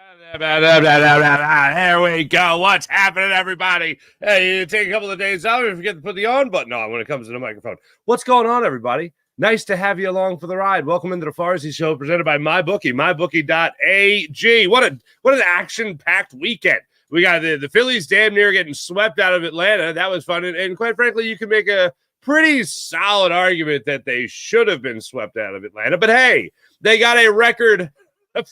Here we go. What's happening, everybody? Hey, you take a couple of days out and forget to put the on button on when it comes to the microphone. What's going on, everybody? Nice to have you along for the ride. Welcome into the Farsi Show, presented by MyBookie, mybookie.ag. What an action-packed weekend. We got the Phillies damn near getting swept out of Atlanta. That was fun. And quite frankly, you can make a pretty solid argument that they should have been swept out of Atlanta. But hey, they got a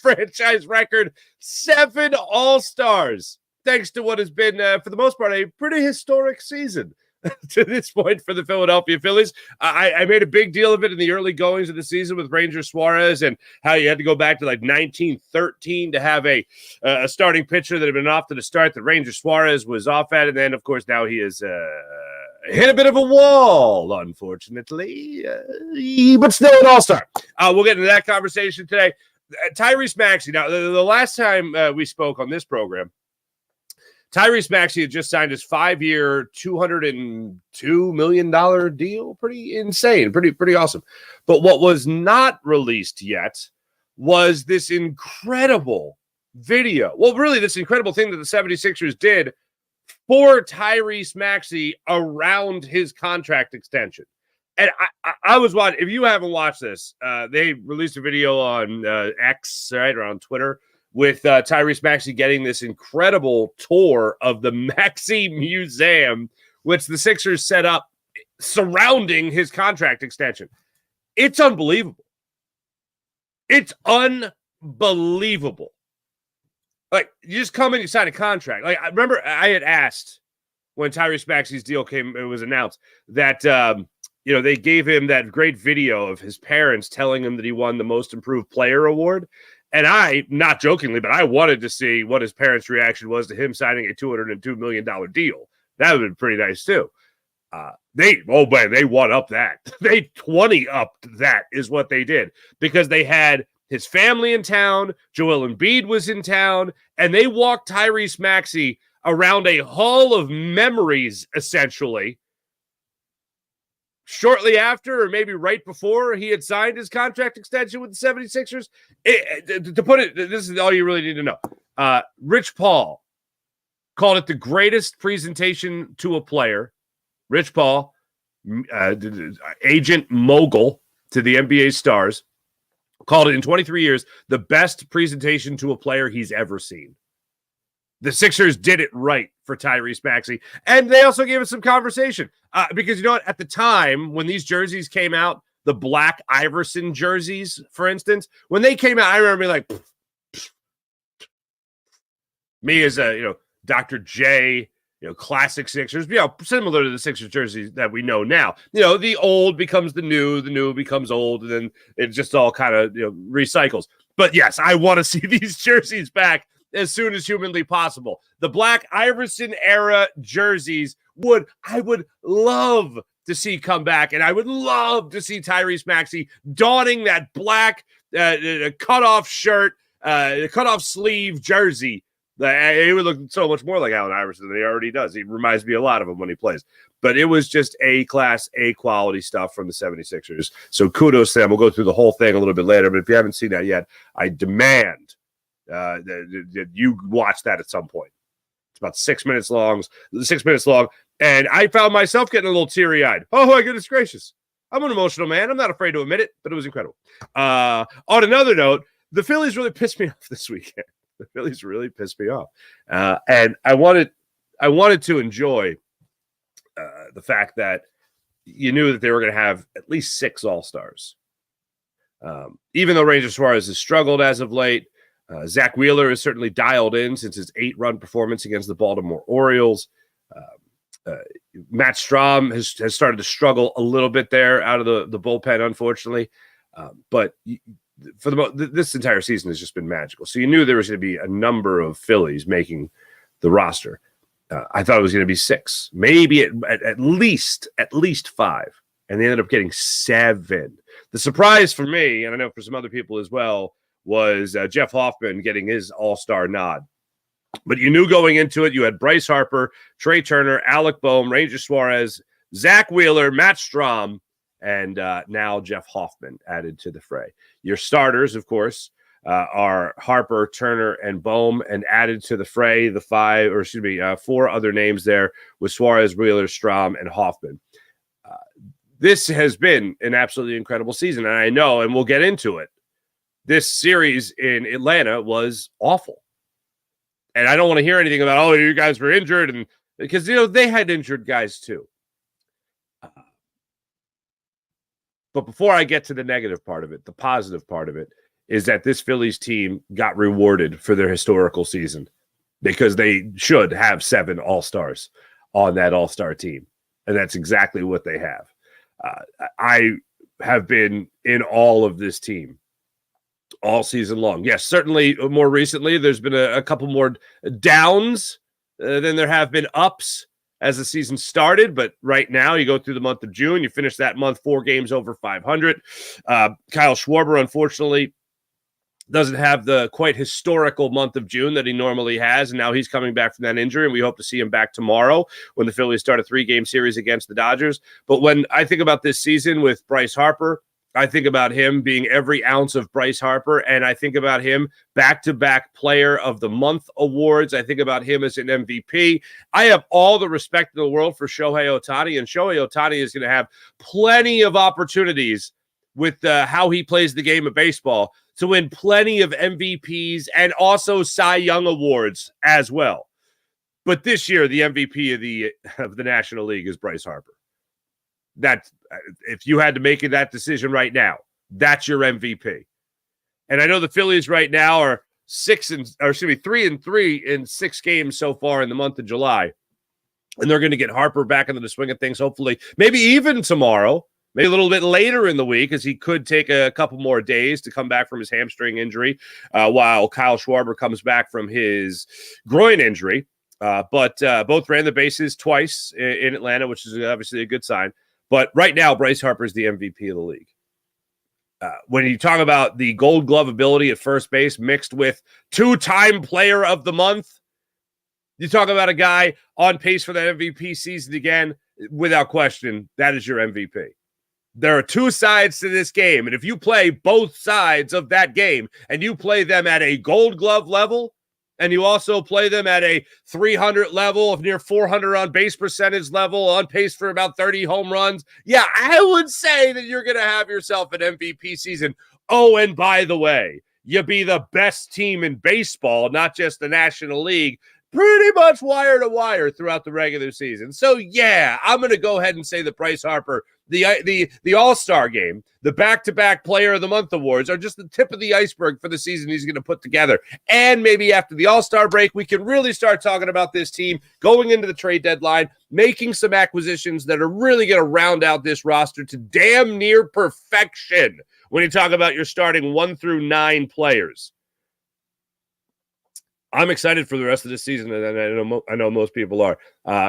franchise record, 7 All-Stars, thanks to what has been, for the most part, a pretty historic season to this point for the Philadelphia Phillies. I made a big deal of it in the early goings of the season with Ranger Suarez and how you had to go back to like 1913 to have a starting pitcher that had been off to the start that Ranger Suarez was off at. And then, of course, now he is hit a bit of a wall, unfortunately, but still an All-Star. We'll get into that conversation today. Tyrese Maxey. Now, the last time we spoke on this program, Tyrese Maxey had just signed his 5-year, $202 million deal. Pretty insane, pretty awesome. But what was not released yet was this incredible video. Well, really, this incredible thing that the 76ers did for Tyrese Maxey around his contract extension. And I was watching. If you haven't watched this, they released a video on X, right, or on Twitter, with Tyrese Maxey getting this incredible tour of the Maxey Museum, which the Sixers set up surrounding his contract extension. It's unbelievable. It's unbelievable. Like, you just come in, you sign a contract. Like, I remember I had asked when Tyrese Maxey's deal was announced that they gave him that great video of his parents telling him that he won the Most Improved Player award. And I, not jokingly, but I wanted to see what his parents' reaction was to him signing a $202 million deal. That would have been pretty nice, too. They one up that. They 20-upped that is what they did, because they had his family in town, Joel Embiid was in town, and they walked Tyrese Maxey around a hall of memories, essentially, shortly after, or maybe right before he had signed his contract extension with the 76ers. To put it, this is all you really need to know. Rich Paul called it the greatest presentation to a player. Rich Paul, agent mogul to the NBA stars, called it in 23 years the best presentation to a player he's ever seen. The Sixers did it right for Tyrese Maxey. And they also gave us some conversation. Because you know what? At the time, when these jerseys came out, the black Iverson jerseys, for instance, when they came out, I remember being like, me as a, Dr. J, classic Sixers, similar to the Sixers jerseys that we know now. The old becomes the new becomes old, and then it just all kind of, recycles. But yes, I want to see these jerseys back as soon as humanly possible. The black Iverson era jerseys I would love to see come back, and I would love to see Tyrese Maxey donning that black cutoff shirt, cutoff sleeve jersey. It would look so much more like Allen Iverson than he already does. He reminds me a lot of him when he plays. But it was just A-class, A-quality stuff from the 76ers. So kudos to them. We'll go through the whole thing a little bit later, but if you haven't seen that yet, I demand that you watch that at some point. It's about 6 minutes long. And I found myself getting a little teary-eyed. Oh, my goodness gracious. I'm an emotional man. I'm not afraid to admit it, but it was incredible. On another note, the Phillies really pissed me off this weekend. The Phillies really pissed me off. And I wanted to enjoy the fact that you knew that they were going to have at least 6 All-Stars. Even though Ranger Suarez has struggled as of late, Zach Wheeler is certainly dialed in since his 8-run performance against the Baltimore Orioles. Matt Strahm has started to struggle a little bit there out of the bullpen, unfortunately. But for this entire season has just been magical. So you knew there was going to be a number of Phillies making the roster. I thought it was going to be 6, maybe at least 5, and they ended up getting 7. The surprise for me, and I know for some other people as well, was Jeff Hoffman getting his All-Star nod. But you knew going into it, you had Bryce Harper, Trey Turner, Alec Boehm, Ranger Suarez, Zach Wheeler, Matt Strahm, and now Jeff Hoffman added to the fray. Your starters, of course, are Harper, Turner, and Bohm, and added to the fray the 4 other names there with Suarez, Wheeler, Strom, and Hoffman. This has been an absolutely incredible season, and I know, and we'll get into it, this series in Atlanta was awful. And I don't want to hear anything about, oh, you guys were injured, and because, they had injured guys too. But before I get to the negative part of it, the positive part of it is that this Phillies team got rewarded for their historical season because they should have 7 All-Stars on that All-Star team. And that's exactly what they have. I have been in all of this team all season long. Yes, certainly more recently, there's been a couple more downs than there have been ups as the season started. But right now, you go through the month of June, you finish that month 4 games over 500. Kyle Schwarber, unfortunately, doesn't have the quite historical month of June that he normally has, and now he's coming back from that injury, and we hope to see him back tomorrow when the Phillies start a 3-game series against the Dodgers. But when I think about this season with Bryce Harper, I think about him being every ounce of Bryce Harper, and I think about him back-to-back Player of the Month awards. I think about him as an MVP. I have all the respect in the world for Shohei Ohtani, and Shohei Ohtani is going to have plenty of opportunities with how he plays the game of baseball to win plenty of MVPs and also Cy Young awards as well. But this year, the MVP of the National League is Bryce Harper. That, if you had to make that decision right now, that's your MVP. And I know the Phillies right now are 3-3 in 6 games so far in the month of July. And they're going to get Harper back into the swing of things, hopefully, maybe even tomorrow. Maybe a little bit later in the week, as he could take a couple more days to come back from his hamstring injury, while Kyle Schwarber comes back from his groin injury. But both ran the bases twice in Atlanta, which is obviously a good sign. But right now, Bryce Harper is the MVP of the league. When you talk about the Gold Glove ability at first base mixed with 2-time Player of the Month, you talk about a guy on pace for that MVP season again, without question, that is your MVP. There are 2 sides to this game, and if you play both sides of that game and you play them at a Gold Glove level and you also play them at a 300 level, of near 400 on base percentage level, on pace for about 30 home runs, yeah, I would say that you're going to have yourself an MVP season. Oh, and by the way, you be the best team in baseball, not just the National League, pretty much wire to wire throughout the regular season. So, yeah, I'm going to go ahead and say that Bryce Harper, the All-Star game, the back-to-back Player of the Month awards are just the tip of the iceberg for the season he's going to put together. And maybe after the All-Star break, we can really start talking about this team going into the trade deadline, making some acquisitions that are really going to round out this roster to damn near perfection when you talk about your starting 1 through 9 players. I'm excited for the rest of this season, and I know most people are.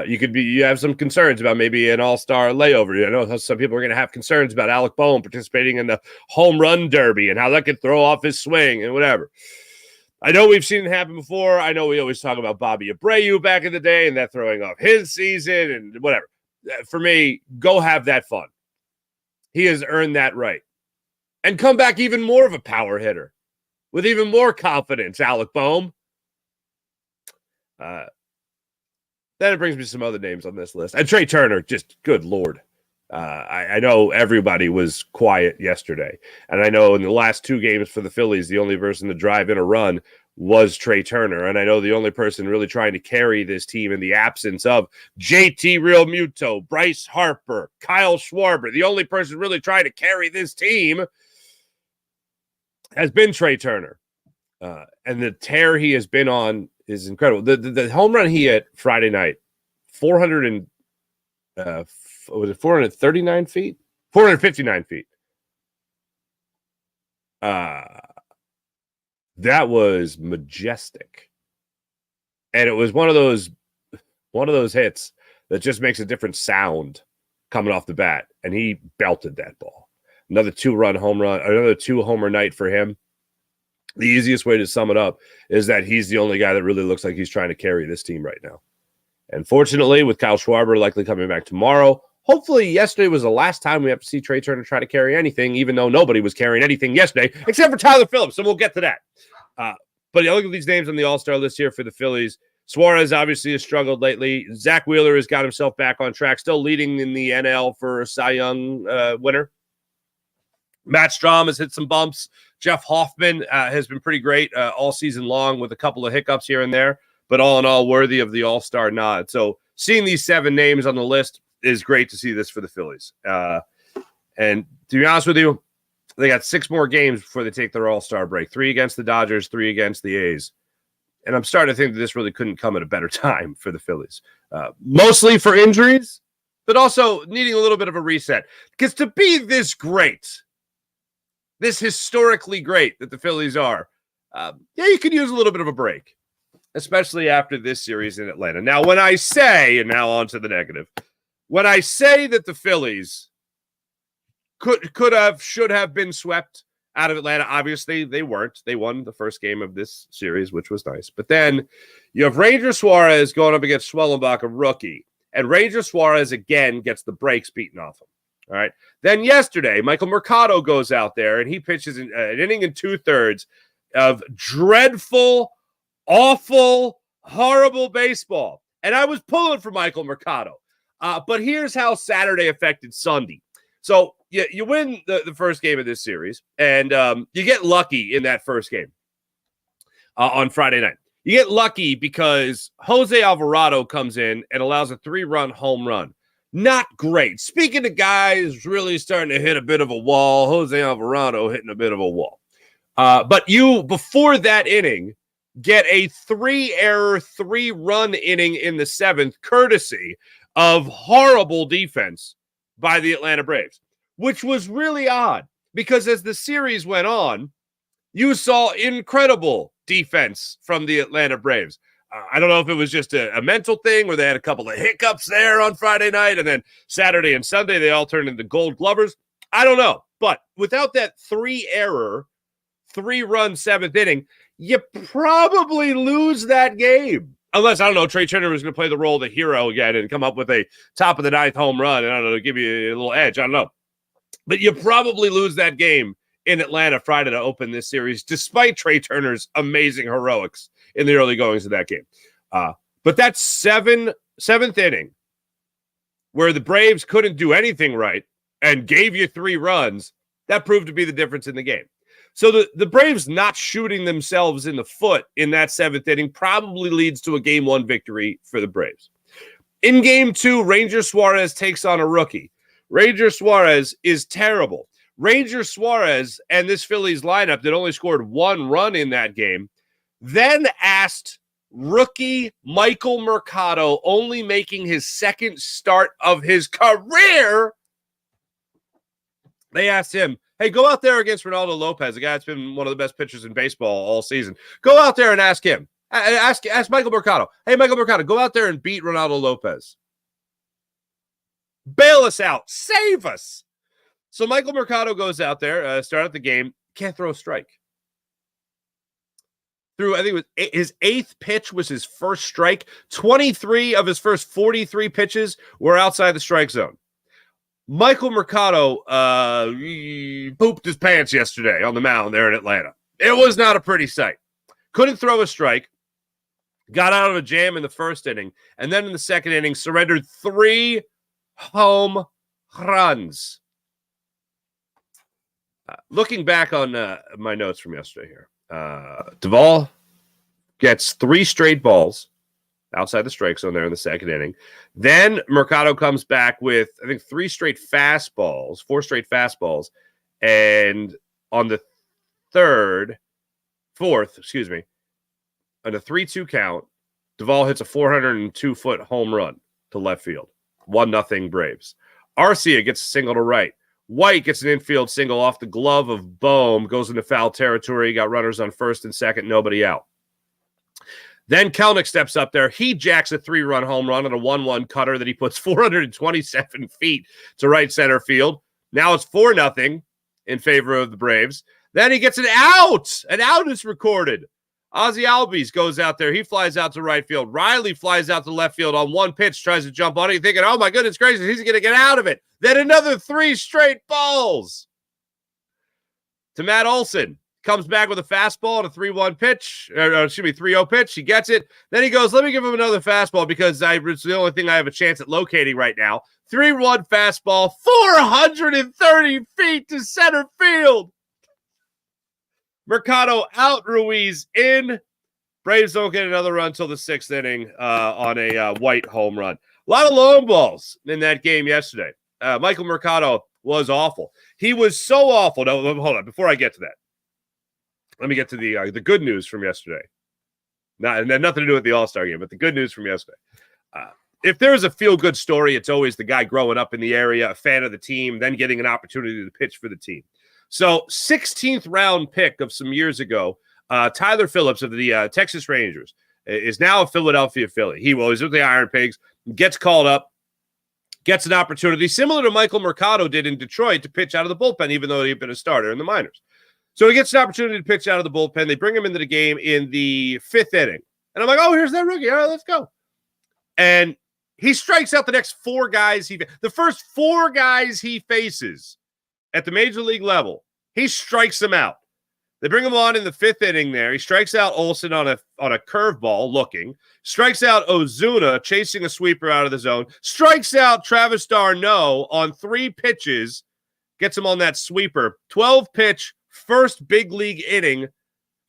You have some concerns about maybe an all-star layover. I know some people are going to have concerns about Alec Bohm participating in the home run derby and how that could throw off his swing and whatever. I know we've seen it happen before. I know we always talk about Bobby Abreu back in the day and that throwing off his season and whatever. For me, go have that fun. He has earned that right. And come back even more of a power hitter with even more confidence, Alec Bohm. Then it brings me some other names on this list. And Trey Turner, just good Lord. I know everybody was quiet yesterday. And I know in the last 2 games for the Phillies, the only person to drive in a run was Trey Turner. And I know the only person really trying to carry this team in the absence of JT Realmuto, Bryce Harper, Kyle Schwarber, the only person really trying to carry this team has been Trey Turner. And the tear he has been on is incredible. The home run he hit Friday night, 439 feet? 459 feet. That was majestic. And it was one of those hits that just makes a different sound coming off the bat. And he belted that ball. Another 2-run home run, another 2-homer night for him. The easiest way to sum it up is that he's the only guy that really looks like he's trying to carry this team right now. And fortunately, with Kyle Schwarber likely coming back tomorrow, hopefully yesterday was the last time we have to see Trey Turner try to carry anything, even though nobody was carrying anything yesterday, except for Tyler Phillips, and we'll get to that. But you look at these names on the All-Star list here for the Phillies. Suarez obviously has struggled lately. Zach Wheeler has got himself back on track, still leading in the NL for a Cy Young winner. Matt Strahm has hit some bumps. Jeff Hoffman has been pretty great all season long with a couple of hiccups here and there, but all in all, worthy of the All-Star nod. So seeing these 7 names on the list is great to see this for the Phillies. And to be honest with you, they got 6 more games before they take their All-Star break. 3 against the Dodgers, 3 against the A's. And I'm starting to think that this really couldn't come at a better time for the Phillies. Mostly for injuries, but also needing a little bit of a reset. Because to be this great, this historically great that the Phillies are, you could use a little bit of a break, especially after this series in Atlanta. Now, when I say, and now on to the negative, when I say that the Phillies should have been swept out of Atlanta, obviously they weren't. They won the first game of this series, which was nice. But then you have Ranger Suarez going up against Schwellenbach, a rookie, and Ranger Suarez again gets the brakes beaten off him. All right. Then yesterday, Michael Mercado goes out there and he pitches an inning and 2/3 of dreadful, awful, horrible baseball. And I was pulling for Michael Mercado. But here's how Saturday affected Sunday. So you win the first game of this series, and you get lucky in that first game on Friday night. You get lucky because Jose Alvarado comes in and allows a 3-run home run. Not great. Speaking of guys really starting to hit a bit of a wall, Jose Alvarado hitting a bit of a wall. But you, before that inning, get a 3-error, 3-run inning in the 7th, courtesy of horrible defense by the Atlanta Braves, which was really odd because as the series went on, you saw incredible defense from the Atlanta Braves. I don't know if it was just a mental thing where they had a couple of hiccups there on Friday night, and then Saturday and Sunday they all turned into gold glovers. I don't know. But without that 3-error, 3-run 7th inning, you probably lose that game. Unless, I don't know, Trey Turner was going to play the role of the hero again and come up with a top of the 9th home run, and I don't know, give you a little edge. I don't know. But you probably lose that game in Atlanta Friday to open this series, despite Trey Turner's amazing heroics in the early goings of that game. But that 7th inning, where the Braves couldn't do anything right and gave you 3 runs, that proved to be the difference in the game. So the Braves not shooting themselves in the foot in that 7th inning probably leads to a Game 1 victory for the Braves. In Game 2, Ranger Suarez takes on a rookie. Ranger Suarez is terrible. Ranger Suarez and this Phillies lineup that only scored 1 run in that game then asked rookie Michael Mercado, only making his 2nd start of his career, they asked him, hey, go out there against Ronaldo Lopez, a guy that's been one of the best pitchers in baseball all season. Go out there and ask him. Ask Michael Mercado. Hey, Michael Mercado, go out there and beat Ronaldo Lopez. Bail us out. Save us. So Michael Mercado goes out there, started the game, can't throw a strike. Through, I think it was his 8th pitch was his first strike. 23 of his first 43 pitches were outside the strike zone. Michael Mercado he pooped his pants yesterday on the mound there in Atlanta. It was not a pretty sight. Couldn't throw a strike. Got out of a jam in the 1st inning. And then in the 2nd inning, surrendered 3 home runs. Looking back on my notes from yesterday here. Duvall gets 3 straight balls outside the strike zone there in the 2nd inning. Then Mercado comes back with, I think, 4 straight fastballs. And on the 4th, on a 3-2 count, Duvall hits a 402-foot home run to left field. 1-0 Braves. Arcia gets a single to right. White gets an infield single off the glove of Bohm, goes into foul territory. Got runners on 1st and 2nd, nobody out. Then Kelnick steps up there. He jacks a 3-run home run on a 1-1 cutter that he puts 427 feet to right center field. Now it's 4-0 in favor of the Braves. Then he gets an out. An out is recorded Ozzie Albies goes out there. He flies out to right field. Riley flies out to left field on one pitch, tries to jump on it. You're thinking, oh, my goodness gracious, he's going to get out of it. Then another 3 straight balls to Matt Olson. Comes back with a fastball and a 3-1 pitch. 3-0 pitch. He gets it. Then he goes, let me give him another fastball because it's the only thing I have a chance at locating right now. 3-1 fastball, 430 feet to center field. Mercado out, Ruiz in. Braves don't get another run until the 6th inning on a White home run. A lot of long balls in that game yesterday. Michael Mercado was awful. He was so awful. No, hold on. Before I get to that, let me get to the good news from yesterday. And had nothing to do with the All-Star game, but the good news from yesterday. If there is a feel-good story, it's always the guy growing up in the area, a fan of the team, then getting an opportunity to pitch for the team. So 16th round pick of some years ago, Tyler Phillips of the Texas Rangers is now a Philadelphia Philly. He was with the Iron Pigs, gets called up, gets an opportunity similar to Michael Mercado did in Detroit to pitch out of the bullpen, even though he'd been a starter in the minors. So he gets an opportunity to pitch out of the bullpen. They bring him into the game in the 5th inning. And I'm like, oh, here's that rookie. All right, let's go. And he strikes out the next 4 guys. The first 4 guys he faces at the major league level, he strikes them out. They bring him on in the 5th inning there. He strikes out Olson on a curveball looking. Strikes out Ozuna chasing a sweeper out of the zone. Strikes out Travis d'Arnaud on 3 pitches. Gets him on that sweeper. 12-pitch, first big league inning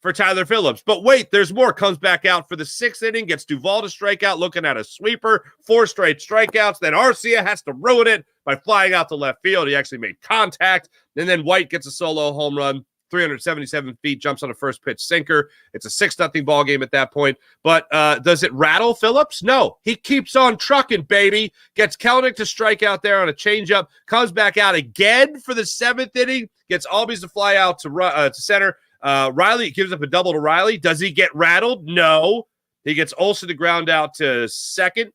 for Tyler Phillips. But wait, there's more. Comes back out for the 6th inning. Gets Duvall to strike out looking at a sweeper. 4 straight strikeouts. Then Arcia has to ruin it by flying out to left field. He actually made contact. And then White gets a solo home run. 377 feet, jumps on a first pitch sinker. It's a 6-0 ball game at that point. But does it rattle Phillips? No. He keeps on trucking, baby. Gets Kelenic to strike out there on a changeup. Comes back out again for the 7th inning. Gets Albies to fly out to center. Riley gives up a double to Riley. Does he get rattled? No. He gets Olson to ground out to second.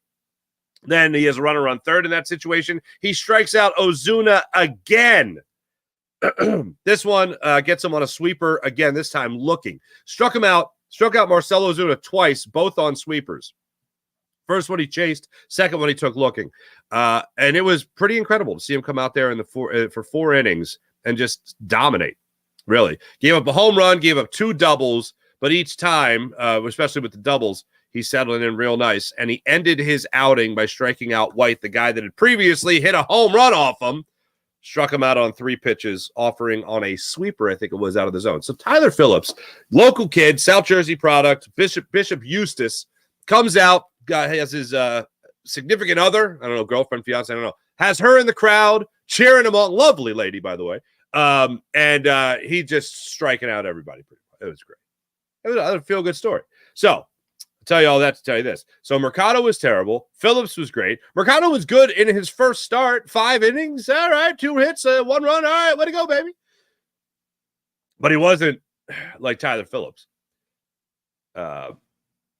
Then he has a runner on third in that situation. He strikes out Ozuna again. This one gets him on a sweeper again, this time looking. Struck out Marcell Ozuna twice, both on sweepers. First one he chased, second one he took looking. And it was pretty incredible to see him come out there in for 4 innings and just dominate, really. Gave up a home run, gave up 2 doubles, but each time, especially with the doubles, he's settling in real nice. And he ended his outing by striking out White, the guy that had previously hit a home run off him. Struck him out on 3 pitches, offering on a sweeper, I think it was, out of the zone. So Tyler Phillips, local kid, South Jersey product, Bishop Eustace, comes out, has his significant other, I don't know, girlfriend, fiance, I don't know, has her in the crowd, cheering him on. Lovely lady, by the way. And he just striking out everybody pretty much. It was great. It was a feel-good story. So tell you all that to tell you this. So Mercado was terrible. Phillips was great. Mercado was good in his first start. 5 innings. All right. 2 hits, 1 run. All right. Way to go, baby. But he wasn't like Tyler Phillips.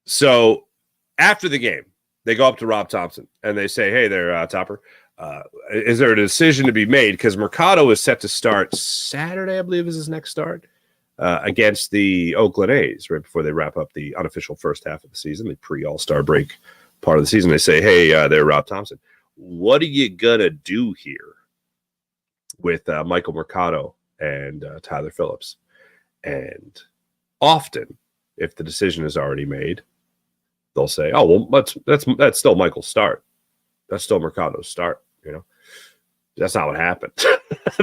So after the game, they go up to Rob Thompson and they say, hey there, Topper. Is there a decision to be made? Because Mercado is set to start Saturday, I believe is his next start. Against the Oakland A's right before they wrap up the unofficial first half of the season, the pre-All-Star break part of the season. They say, hey, there, Rob Thompson, what are you going to do here with Michael Mercado and Tyler Phillips? And often, if the decision is already made, they'll say, oh, well, that's still Michael's start. That's still Mercado's start, you know? That's not what happened.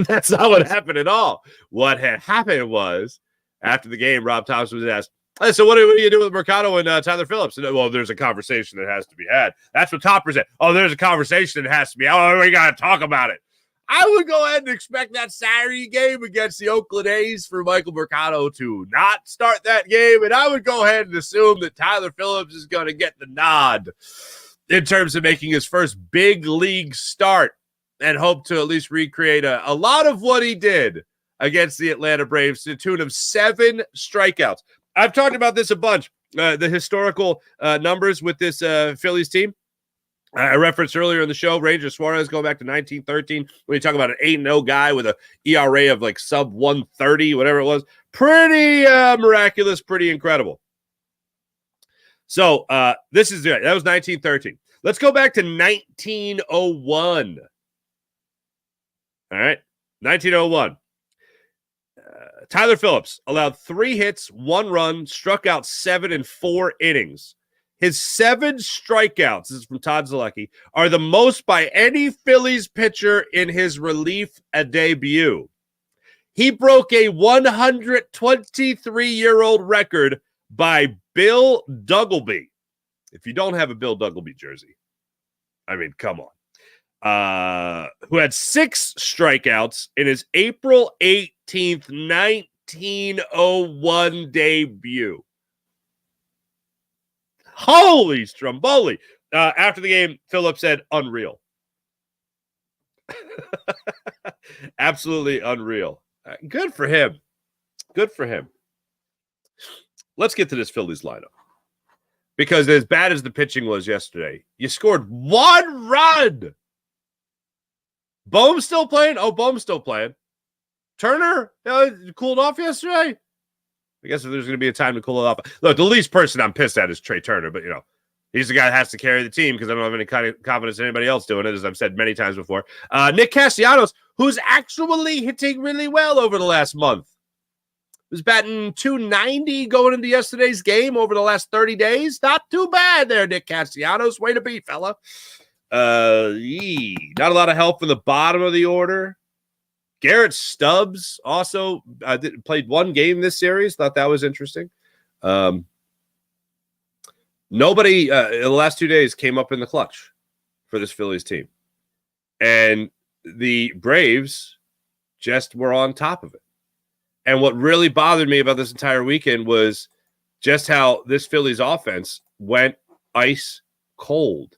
That's not what happened at all. What had happened was, after the game, Rob Thompson was asked, hey, so what do you do with Mercado and Tyler Phillips? And, well, there's a conversation that has to be had. That's what Topper said. Oh, there's a conversation that has to be had. Oh, we got to talk about it. I would go ahead and expect that Saturday game against the Oakland A's for Michael Mercado to not start that game. And I would go ahead and assume that Tyler Phillips is going to get the nod in terms of making his first big league start, and hope to at least recreate a lot of what he did against the Atlanta Braves to the tune of 7 strikeouts. I've talked about this a bunch, the historical numbers with this Phillies team. I referenced earlier in the show, Ranger Suarez going back to 1913. When you talk about an 8-0 guy with an ERA of like sub 130, whatever it was, pretty miraculous, pretty incredible. So this is that was 1913. Let's go back to 1901. All right, 1901. Tyler Phillips allowed 3 hits, 1 run, struck out 7 in 4 innings. His 7 strikeouts, this is from Todd Zalecki, are the most by any Phillies pitcher in his relief debut. He broke a 123-year-old record by Bill Duggleby. If you don't have a Bill Duggleby jersey, I mean, come on. Who had 6 strikeouts in his April 18th, 1901 debut. Holy Stromboli. After the game, Phillips said, unreal. Absolutely unreal. Good for him. Good for him. Let's get to this Phillies lineup. Because as bad as the pitching was yesterday, you scored 1 run. Bohm's still playing? Oh, Bohm's still playing. Turner cooled off yesterday? I guess if there's going to be a time to cool it off. Look, the least person I'm pissed at is Trey Turner, but, he's the guy that has to carry the team because I don't have any kind of confidence in anybody else doing it, as I've said many times before. Nick Castellanos, who's actually hitting really well over the last month. Was batting .290 going into yesterday's game over the last 30 days. Not too bad there, Nick Castellanos. Way to be, fella. Not a lot of help from the bottom of the order. Garrett Stubbs also played 1 game this series. Thought that was interesting. Nobody in the last 2 days came up in the clutch for this Phillies team. And the Braves just were on top of it. And what really bothered me about this entire weekend was just how this Phillies offense went ice cold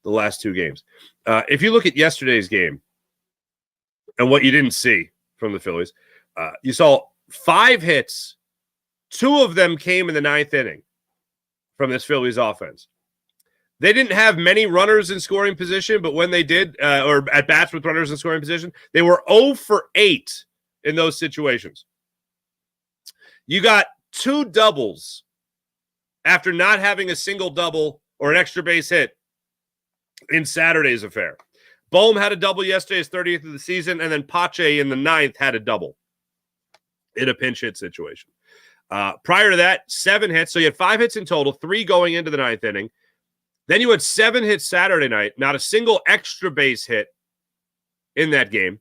the last 2 games. If you look at yesterday's game and what you didn't see from the Phillies, you saw 5 hits. 2 of them came in the 9th inning from this Phillies offense. They didn't have many runners in scoring position, but when they did, or at bats with runners in scoring position, they were 0 for 8 in those situations. You got 2 doubles after not having a single double or an extra base hit in Saturday's affair. Bohm had a double yesterday, his 30th of the season, and then Pache in the 9th had a double in a pinch hit situation. Prior to that, 7 hits. So you had 5 hits in total, 3 going into the 9th inning. Then you had 7 hits Saturday night, not a single extra base hit in that game.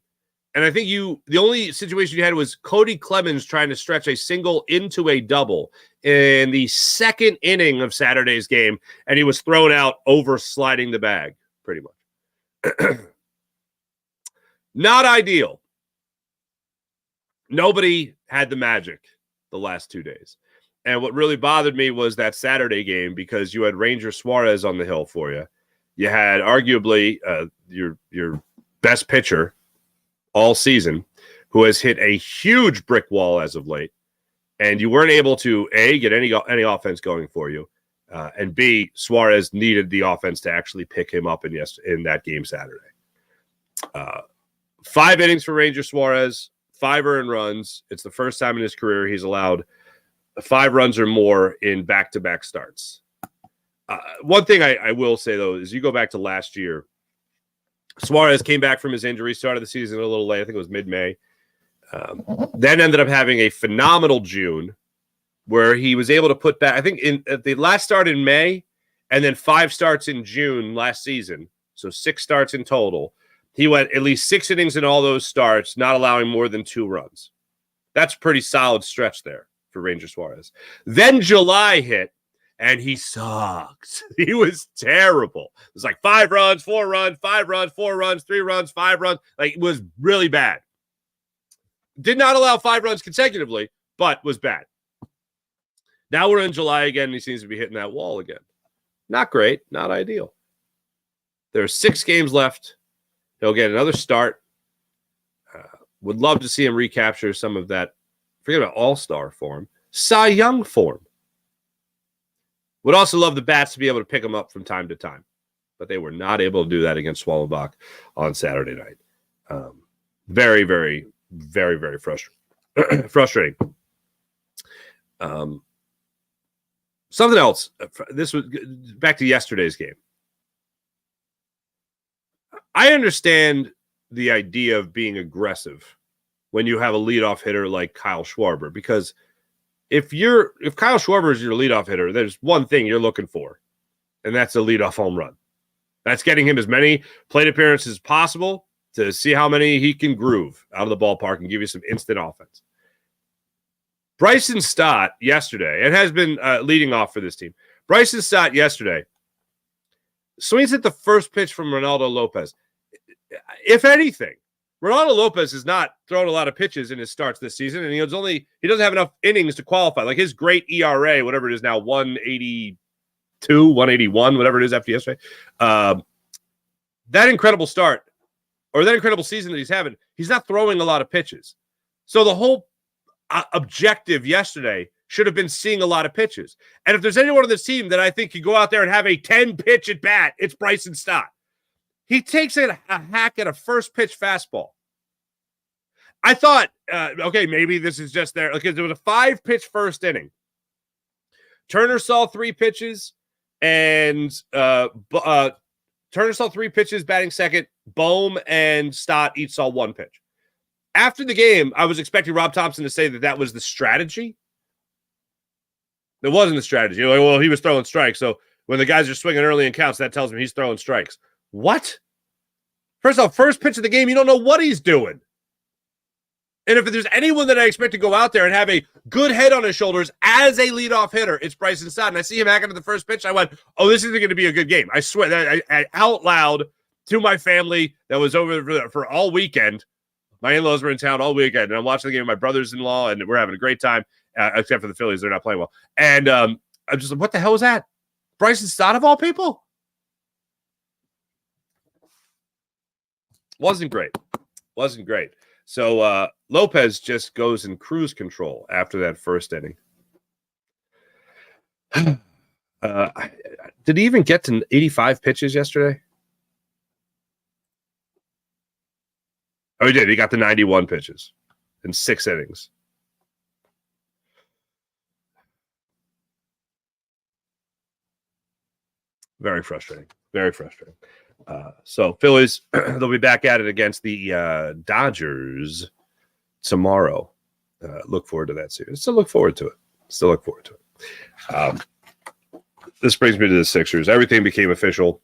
And I think the only situation you had was Cody Clemens trying to stretch a single into a double in the 2nd inning of Saturday's game, and he was thrown out over sliding the bag, pretty much. Not ideal. Nobody had the magic the last 2 days. And what really bothered me was that Saturday game because you had Ranger Suarez on the hill for you. You had arguably your best pitcher all season, who has hit a huge brick wall as of late, and you weren't able to A, get any offense going for you, and B, Suarez needed the offense to actually pick him up in that game Saturday. 5 innings for Ranger Suarez, 5 earned runs. It's the first time in his career he's allowed 5 runs or more in back-to-back starts. One thing I will say, though, is you go back to last year, Suarez came back from his injury, started the season a little late. I think it was mid-May. Then ended up having a phenomenal June where he was able to put back, I think at the last start in May and then 5 starts in June last season. So 6 starts in total. He went at least 6 innings in all those starts, not allowing more than 2 runs. That's a pretty solid stretch there for Ranger Suarez. Then July hit. And he sucked. He was terrible. It was like 5 runs, 4 runs, 5 runs, 4 runs, 3 runs, 5 runs. Like, it was really bad. Did not allow 5 runs consecutively, but was bad. Now we're in July again, and he seems to be hitting that wall again. Not great. Not ideal. There are 6 games left. He'll get another start. Would love to see him recapture some of that, forget about all-star form, Cy Young form. Would also love the bats to be able to pick him up from time to time, but they were not able to do that against Swallenbach on Saturday night. Very, very, very, very frustrating. Something else. This was back to yesterday's game. I understand the idea of being aggressive when you have a leadoff hitter like Kyle Schwarber, because if Kyle Schwarber is your leadoff hitter, there's one thing you're looking for, and that's a leadoff home run. That's getting him as many plate appearances as possible to see how many he can groove out of the ballpark and give you some instant offense. Bryson Stott yesterday, and has been leading off for this team. Bryson Stott yesterday swings at the first pitch from Ronaldo Lopez. If anything, Ronaldo Lopez has not thrown a lot of pitches in his starts this season, and he doesn't have enough innings to qualify. Like his great ERA, whatever it is now, 182, 181, whatever it is after yesterday. That incredible start, or that incredible season that he's having, he's not throwing a lot of pitches. So the whole objective yesterday should have been seeing a lot of pitches. And if there's anyone on this team that I think could go out there and have a 10-pitch at bat, it's Bryson Stott. He takes a hack at a first pitch fastball. I thought, okay, maybe this is just there. Because there was a 5-pitch first inning. Turner saw 3 pitches, and Turner saw 3 pitches batting second. Bohm and Stott each saw 1 pitch. After the game, I was expecting Rob Thompson to say that was the strategy. It wasn't the strategy. Like, well, he was throwing strikes. So when the guys are swinging early in counts, that tells me he's throwing strikes. What? First off, first pitch of the game, you don't know what he's doing. And if there's anyone that I expect to go out there and have a good head on his shoulders as a leadoff hitter, it's Bryson Stott. And I see him hacking at the first pitch. I went, oh, this isn't going to be a good game. I swear that I out loud to my family that was over for all weekend. My in-laws were in town all weekend, and I'm watching the game with my brothers-in-law, and we're having a great time, except for the Phillies. They're not playing well. And I'm just like, what the hell was that? Bryson Stott of all people? Wasn't great. So Lopez just goes in cruise control after that first inning. Did he even get to 85 pitches yesterday? Oh, he did. He got to 91 pitches in 6 innings. Very frustrating. So Phillies, they'll be back at it against the Dodgers tomorrow. Look forward to that series. Still look forward to it. This brings me to the Sixers. Everything became official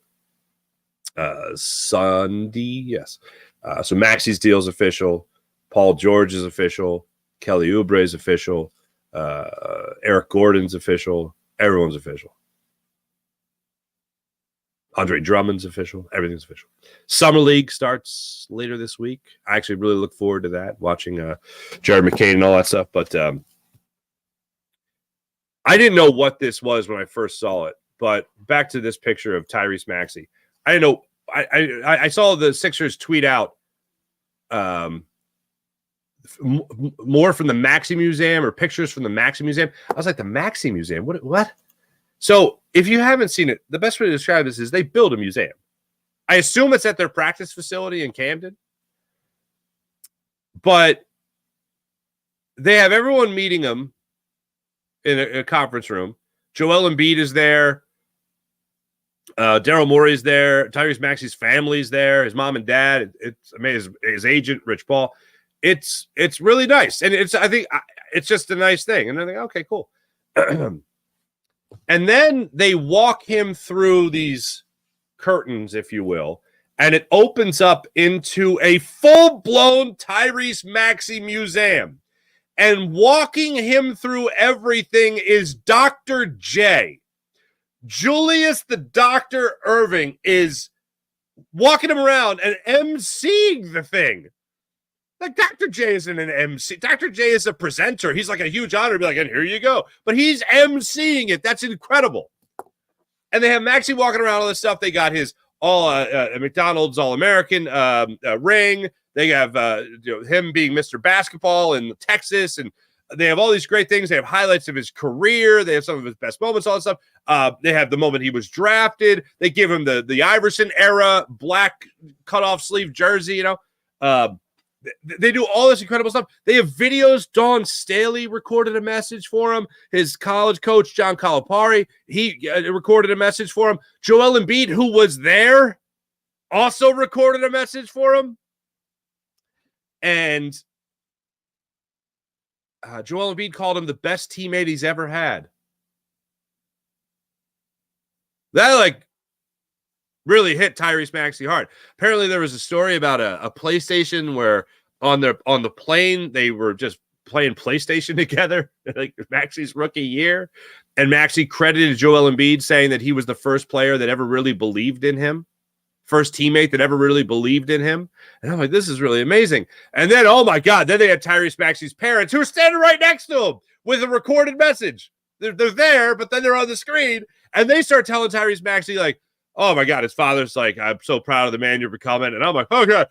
Sunday. Yes. So Maxey's deal is official. Paul George is official. Kelly Oubre is official. Eric Gordon's official. Everyone's official. Andre Drummond's official. Everything's official. Summer League starts later this week. I actually really look forward to that, watching Jared McCain and all that stuff. But I didn't know what this was when I first saw it. But back to this picture of Tyrese Maxey. I didn't know. I saw the Sixers tweet out more from the Maxey Museum, or pictures from the Maxey Museum. I was like, the Maxey Museum? What? So if you haven't seen it, the best way to describe this is they build a museum. I assume it's at their practice facility in Camden. But they have everyone meeting them in a conference room. Joel Embiid is there. Daryl Morey's there. Tyrese Maxey's family's there. His mom and dad. It's amazing. His agent, Rich Paul. It's really nice, and I think it's just a nice thing. And I think, okay, cool. And then they walk him through these curtains, if you will, and it opens up into a full-blown Tyrese Maxey museum. And walking him through everything is Dr. J. Julius the Dr. Irving is walking him around and emceeing the thing. Like, Dr. J isn't an MC. Dr. J is a presenter. He's like a huge honor to be like, and here you go. But he's emceeing it. That's incredible. And they have Maxey walking around all this stuff. They got his McDonald's All-American ring. They have him being Mr. Basketball in Texas, and they have all these great things. They have highlights of his career. They have some of his best moments, all that stuff. They have the moment he was drafted. They give him the Iverson era black cutoff sleeve jersey, They do all this incredible stuff. They have videos. Dawn Staley recorded a message for him. His college coach, John Calipari, he recorded a message for him. Joel Embiid, who was there, also recorded a message for him. And Joel Embiid called him the best teammate he's ever had. That, really hit Tyrese Maxey hard. Apparently, there was a story about a PlayStation where on the plane, they were just playing PlayStation together, like Maxey's rookie year. And Maxey credited Joel Embiid, saying that he was the first player that ever really believed in him. First teammate that ever really believed in him. And I'm like, this is really amazing. And then, oh my God, then they had Tyrese Maxey's parents who are standing right next to him with a recorded message. They're there, but then they're on the screen. And they start telling Tyrese Maxey, oh my God, his father's like, I'm so proud of the man you're becoming. And I'm like, oh God.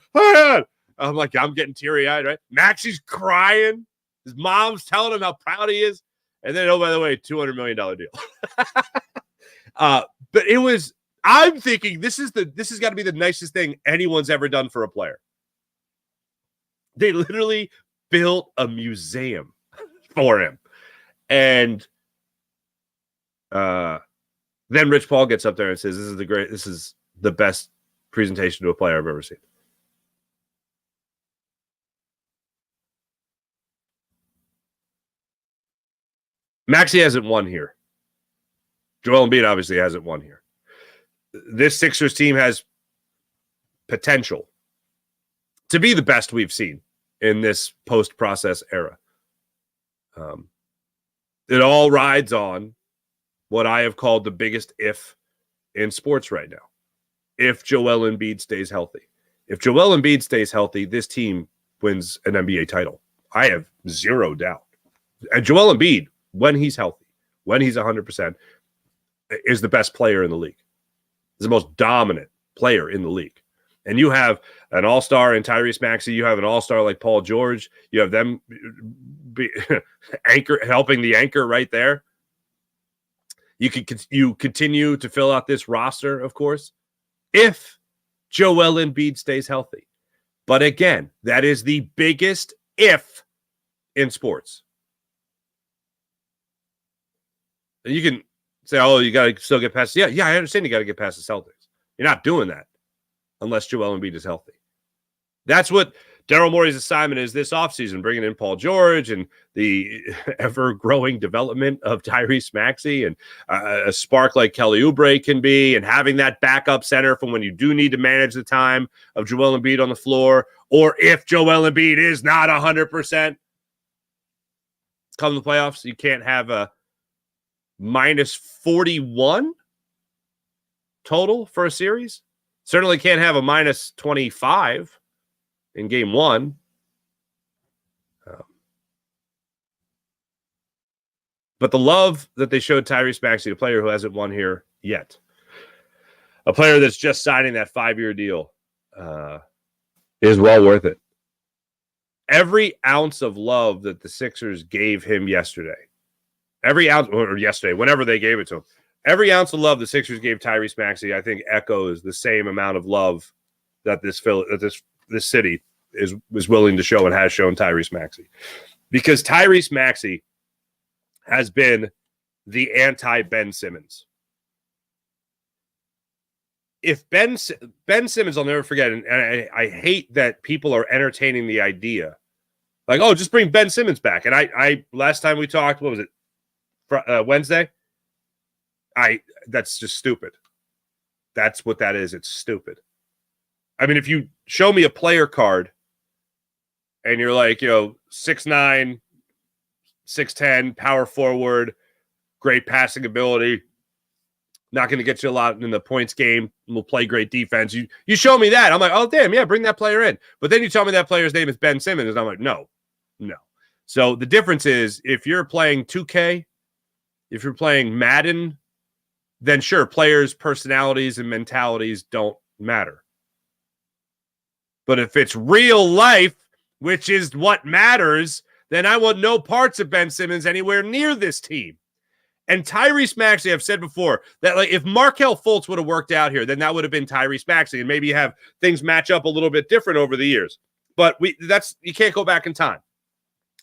I'm like, I'm getting teary-eyed, right? Maxey's crying. His mom's telling him how proud he is. And then, oh, by the way, $200 million deal. But it was, I'm thinking this has got to be the nicest thing anyone's ever done for a player. They literally built a museum for him. And then Rich Paul gets up there and says, this is the best presentation to a player I've ever seen. Maxey hasn't won here. Joel Embiid obviously hasn't won here. This Sixers team has potential to be the best we've seen in this post-process era. It all rides on what I have called the biggest if in sports right now. If Joel Embiid stays healthy. If Joel Embiid stays healthy, this team wins an NBA title. I have zero doubt. And Joel Embiid, when he's healthy, when he's 100%, is the best player in the league. He's the most dominant player in the league. And you have an all-star in Tyrese Maxey. You have an all-star like Paul George. You have them helping the anchor right there. You continue to fill out this roster, of course, if Joel Embiid stays healthy. But again, that is the biggest if in sports. And you can say, oh, you got to still get past. Yeah, I understand you got to get past the Celtics. You're not doing that unless Joel Embiid is healthy. That's what Daryl Morey's assignment is this offseason, bringing in Paul George and the ever-growing development of Tyrese Maxey and a spark like Kelly Oubre can be, and having that backup center from when you do need to manage the time of Joel Embiid on the floor, or if Joel Embiid is not 100%, come the playoffs, you can't have a minus 41 total for a series. Certainly can't have a minus 25 in game one. But the love that they showed Tyrese Maxey, a player who hasn't won here yet, a player that's just signing that 5-year deal, is well worth it. Every ounce of love that the Sixers gave him yesterday, whenever they gave it to him, every ounce of love the Sixers gave Tyrese Maxey, I think echoes the same amount of love that this city is willing to show and has shown Tyrese Maxey. Because Tyrese Maxey has been the anti-Ben Simmons. If Ben Simmons, I'll never forget, and I hate that people are entertaining the idea, like, oh, just bring Ben Simmons back. And I last time we talked, what was it, Wednesday? That's just stupid. That's what that is. It's stupid. I mean, if you show me a player card and you're like, 6'9", 6'10", power forward, great passing ability, not going to get you a lot in the points game, will play great defense. You show me that. I'm like, oh, damn, yeah, bring that player in. But then you tell me that player's name is Ben Simmons, and I'm like, no. So the difference is, if you're playing 2K, if you're playing Madden, then sure, players' personalities and mentalities don't matter. But if it's real life, which is what matters, then I want no parts of Ben Simmons anywhere near this team. And Tyrese Maxey, I've said before, that if Markelle Fultz would have worked out here, then that would have been Tyrese Maxey. And maybe you have things match up a little bit different over the years. but you can't go back in time.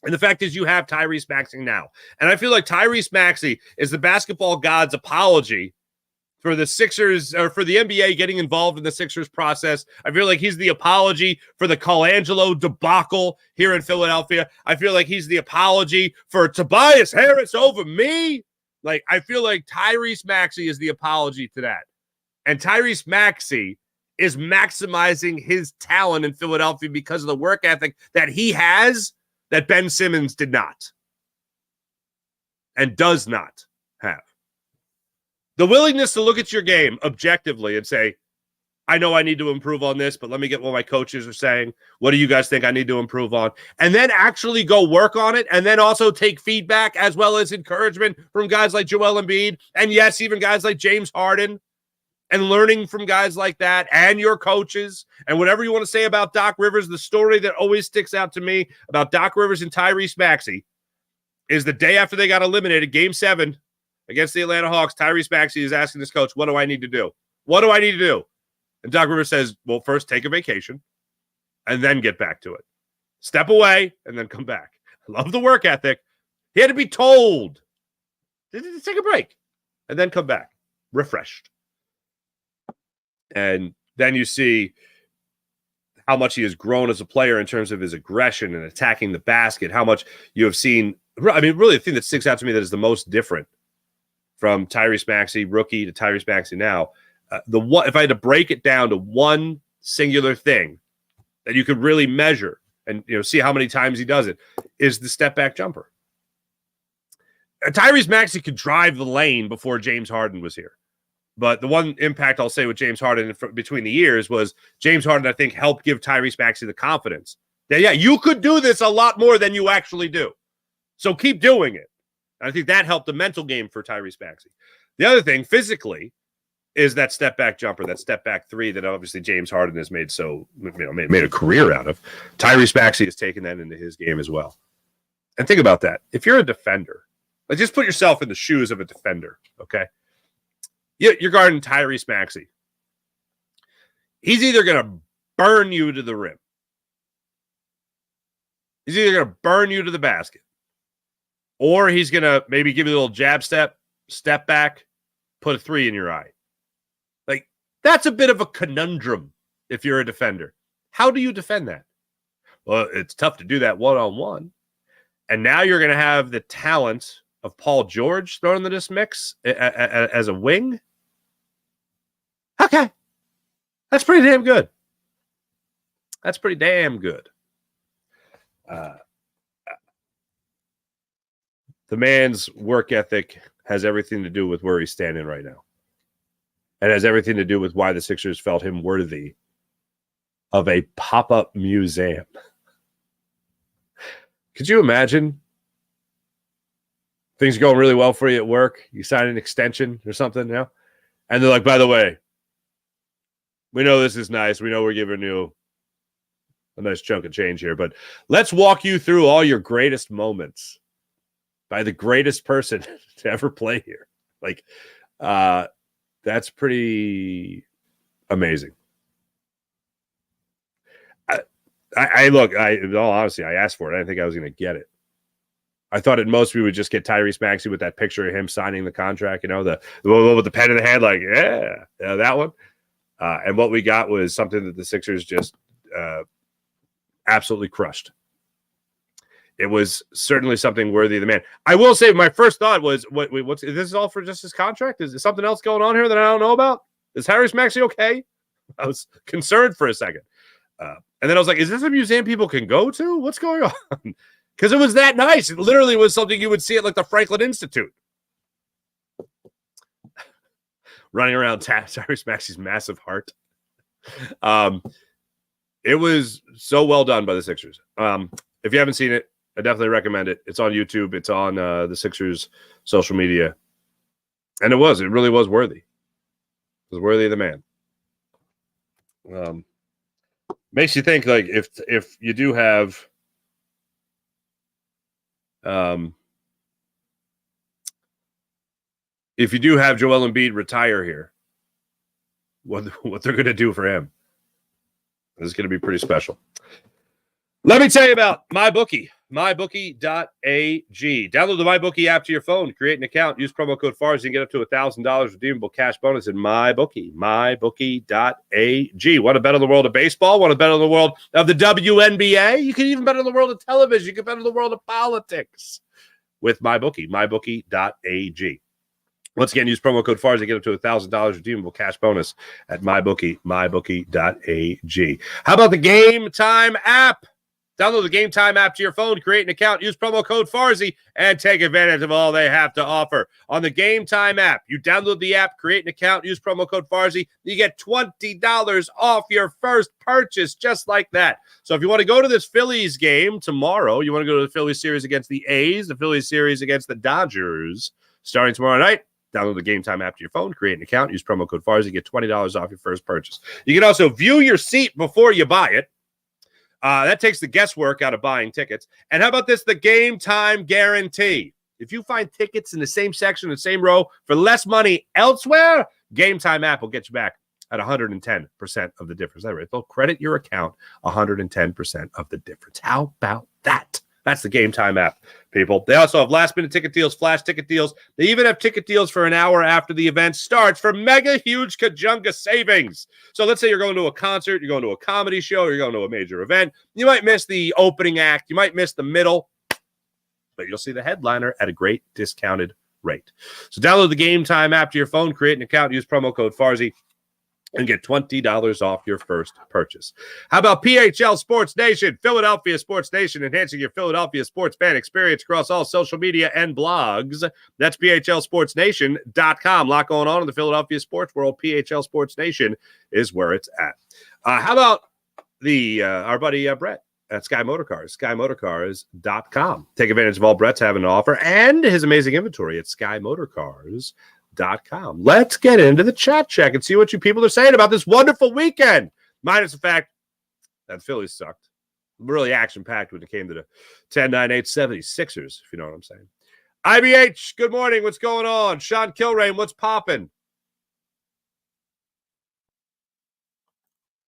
And the fact is you have Tyrese Maxey now. And I feel like Tyrese Maxey is the basketball god's apology for the Sixers, or for the NBA getting involved in the Sixers process. I feel like he's the apology for the Colangelo debacle here in Philadelphia. I feel like he's the apology for Tobias Harris over me. Like, I feel like Tyrese Maxey is the apology to that. And Tyrese Maxey is maximizing his talent in Philadelphia because of the work ethic that he has that Ben Simmons did not and does not have. The willingness to look at your game objectively and say, I know I need to improve on this, but let me get what my coaches are saying. What do you guys think I need to improve on? And then actually go work on it, and then also take feedback as well as encouragement from guys like Joel Embiid, and yes, even guys like James Harden, and learning from guys like that and your coaches. And whatever you want to say about Doc Rivers, the story that always sticks out to me about Doc Rivers and Tyrese Maxey is the day after they got eliminated, Game 7, against the Atlanta Hawks, Tyrese Maxey is asking his coach, what do I need to do? What do I need to do? And Doc Rivers says, well, first take a vacation and then get back to it. Step away and then come back. I love the work ethic. He had to be told to take a break and then come back refreshed. And then you see how much he has grown as a player in terms of his aggression and attacking the basket, how much you have seen. I mean, really the thing that sticks out to me that is the most different from Tyrese Maxey, rookie, to Tyrese Maxey now, if I had to break it down to one singular thing that you could really measure and see how many times he does it, is the step back jumper. Tyrese Maxey could drive the lane before James Harden was here. But the one impact I'll say with James Harden between the years was James Harden, I think, helped give Tyrese Maxey the confidence that, yeah, you could do this a lot more than you actually do. So keep doing it. I think that helped the mental game for Tyrese Maxey. The other thing, physically, is that step-back jumper, that step-back three that obviously James Harden has made made a career out of. Tyrese Maxey has taken that into his game as well. And think about that. If you're a defender, just put yourself in the shoes of a defender, okay? You're guarding Tyrese Maxey. He's either going to burn you to the rim. He's either going to burn you to the basket, or he's going to maybe give you a little jab step back, put a three in your eye. Like, that's a bit of a conundrum if you're a defender. How do you defend that? Well, it's tough to do that one-on-one. And now you're going to have the talent of Paul George thrown into this mix as a wing. Okay. That's pretty damn good. That's pretty damn good. The man's work ethic has everything to do with where he's standing right now. It has everything to do with why the Sixers felt him worthy of a pop-up museum. Could you imagine things are going really well for you at work? You sign an extension or something, and they're like, by the way, we know this is nice. We know we're giving you a nice chunk of change here, but let's walk you through all your greatest moments by the greatest person to ever play here. Like, that's pretty amazing. In all honesty, I asked for it. I didn't think I was going to get it. I thought at most we would just get Tyrese Maxey with that picture of him signing the contract, the one with the pen in the hand, like, yeah, that one. And what we got was something that the Sixers just absolutely crushed. It was certainly something worthy of the man. I will say my first thought was, what's is this all for just his contract? Is there something else going on here that I don't know about? Is Tyrese Maxey okay? I was concerned for a second. And then I was like, is this a museum people can go to? What's going on? Because it was that nice. It literally was something you would see at like the Franklin Institute. Running around Tyrese Maxey's massive heart. It was so well done by the Sixers. If you haven't seen it, I definitely recommend it. It's on YouTube. It's on the Sixers social media. And it really was worthy. It was worthy of the man. Makes you think, like, if you do have Joel Embiid retire here, what they're going to do for him is going to be pretty special. Let me tell you about MyBookie, mybookie.ag. Download the MyBookie app to your phone, create an account, use promo code FARS, and get up to $1,000 redeemable cash bonus in MyBookie, mybookie.ag. Want to bet on the world of baseball? Want to bet on the world of the WNBA? You can even bet on the world of television. You can bet on the world of politics with MyBookie, mybookie.ag. Once again, use promo code FARS to get up to $1,000 redeemable cash bonus at MyBookie, mybookie.ag. How about the Game Time app? Download the Game Time app to your phone, create an account, use promo code FARSY, and take advantage of all they have to offer. On the Game Time app, you download the app, create an account, use promo code FARSY, you get $20 off your first purchase, just like that. So if you want to go to this Phillies game tomorrow, you want to go to the Phillies series against the A's, the Phillies series against the Dodgers, starting tomorrow night, download the Game Time app to your phone, create an account, use promo code FARSY, get $20 off your first purchase. You can also view your seat before you buy it. That takes the guesswork out of buying tickets. And how about this? The Game Time guarantee. If you find tickets in the same section, the same row for less money elsewhere, Game Time app will get you back at 110% of the difference. That's right. They'll credit your account 110% of the difference. How about that? That's the Game Time app, people. They also have last-minute ticket deals, flash ticket deals. They even have ticket deals for an hour after the event starts for mega huge Kajunga savings. So let's say you're going to a concert, you're going to a comedy show, you're going to a major event. You might miss the opening act. You might miss the middle, but you'll see the headliner at a great discounted rate. So download the Game Time app to your phone, create an account, use promo code FARSY, and get $20 off your first purchase. How about PHL Sports Nation, Philadelphia Sports Nation, enhancing your Philadelphia sports fan experience across all social media and blogs. That's PHLSportsNation.com. A lot going on in the Philadelphia sports world. PHL Sports Nation is where it's at. How about our buddy Brett at Sky Motorcars, SkyMotorcars.com. Take advantage of all Brett's having to offer and his amazing inventory at SkyMotorcars.com. Let's get into the chat check and see what you people are saying about this wonderful weekend. Minus the fact that the Phillies sucked. Really action-packed when it came to the 10-9-8 76ers, if you know what I'm saying. IBH, good morning. What's going on? Sean Kilrain, what's popping?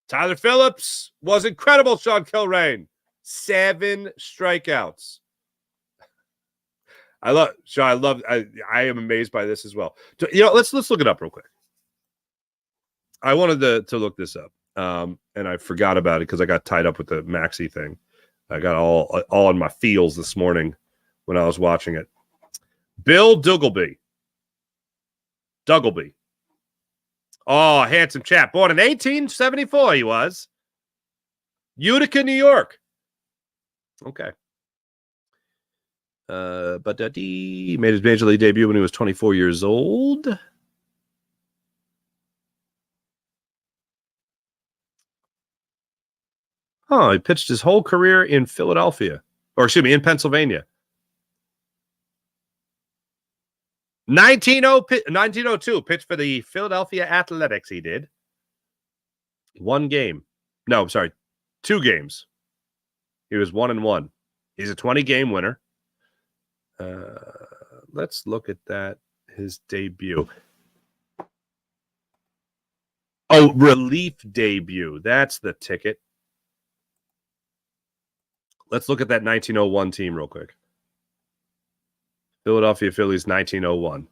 Tyler Phillips was incredible, Sean Kilrain. 7 strikeouts. I am amazed by this as well. Let's look it up real quick. I wanted to look this up, and I forgot about it because I got tied up with the Maxey thing. I got all in my feels this morning when I was watching it. Bill Duggleby. Oh, handsome chap. Born in 1874, he was. Utica, New York. Okay. But he made his major league debut when he was 24 years old. Oh, he pitched his whole career in Philadelphia. In Pennsylvania. 1902, pitched for the Philadelphia Athletics, he did. 1 game. No, I'm sorry. 2 games. He was 1-1. He's a 20-game winner. Let's look at that. His debut. Oh, relief debut. That's the ticket. Let's look at that 1901 team real quick. Philadelphia Phillies 1901.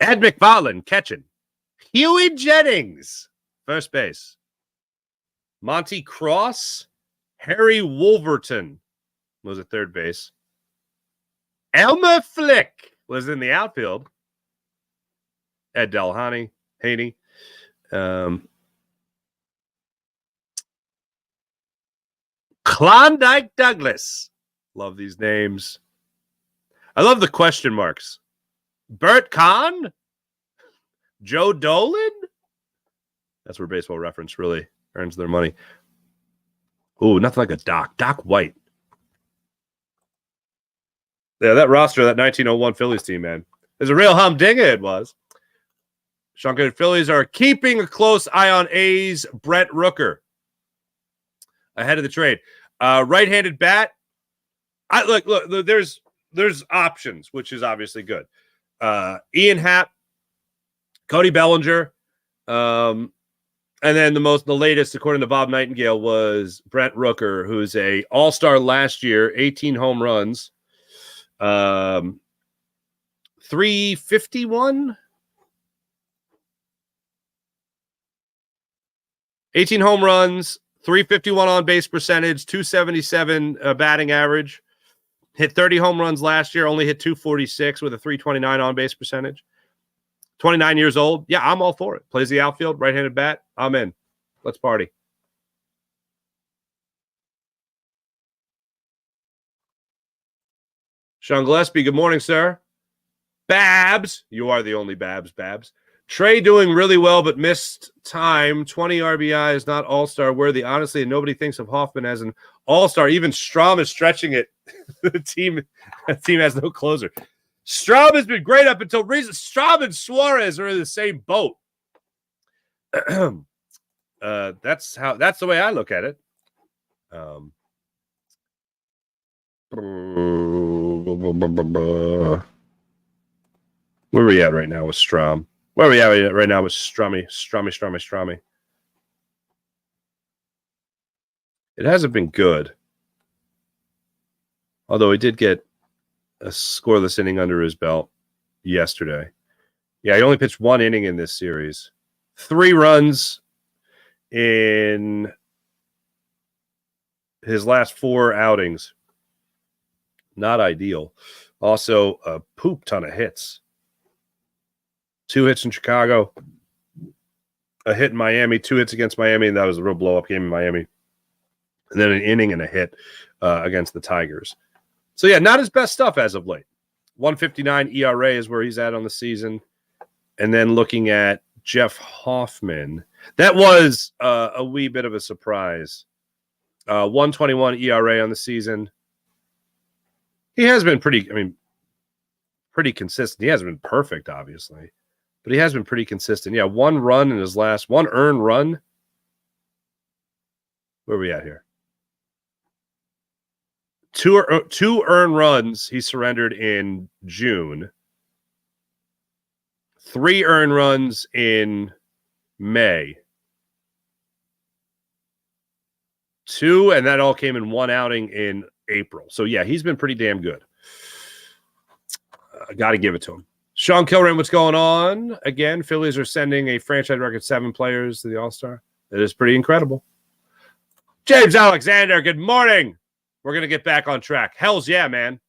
Ed McFarland catching. Huey Jennings, first base. Monty Cross. Harry Wolverton was at third base. Elmer Flick was in the outfield. Ed Delhaney, Haney. Klondike Douglas. Love these names. I love the question marks. Bert Kahn? Joe Dolan? That's where Baseball Reference really earns their money. Ooh, nothing like a Doc. Doc White. Yeah, that roster, that 1901 Phillies team, man. There's a real humdinger it was. Shunker Phillies are keeping a close eye on A's Brett Rooker ahead of the trade. Right-handed bat. Look, there's options, which is obviously good. Ian Happ, Cody Bellinger. And then the latest, according to Bob Nightingale, was Brent Rooker, who's a all-star last year, 18 home runs, 351, 18 home runs, 351 on base percentage, 277 batting average. Hit 30 home runs last year, only hit 246 with a 329 on base percentage. 29 years old. Yeah, I'm all for it. Plays the outfield, right-handed bat. I'm in. Let's party. Sean Gillespie, good morning, sir. Babs, you are the only Babs. Trey doing really well, but missed time. 20 RBI is not all-star worthy. Honestly, nobody thinks of Hoffman as an all-star. Even Strahm is stretching it. The team has no closer. Strahm has been great up until recent. Strahm and Suarez are in the same boat. That's the way I look at it. Where are we at right now with Strahm? Where are we at right now with Strummy? It hasn't been good. Although he did get a scoreless inning under his belt yesterday. Yeah, he only pitched 1 inning in this series. 3 runs in his last 4 outings. Not ideal. Also, a poop ton of hits. 2 hits in Chicago, a hit in Miami, 2 hits against Miami, and that was a real blow-up game in Miami. And then an inning and a hit against the Tigers. So, yeah, not his best stuff as of late. 159 ERA is where he's at on the season. And then looking at Jeff Hoffman, that was a wee bit of a surprise. 121 ERA on the season. He has been pretty consistent. He hasn't been perfect, obviously, but he has been pretty consistent. Yeah, 1 run in his last, 1 earned run. Where are we at here? 2 earned runs he surrendered in June. 3 earned runs in May. 2, and that all came in 1 outing in April. So, yeah, he's been pretty damn good. I got to give it to him. Sean Kilrain, what's going on? Again, Phillies are sending a franchise record 7 players to the All-Star. That is pretty incredible. James Alexander, good morning. We're going to get back on track. Hells yeah, man.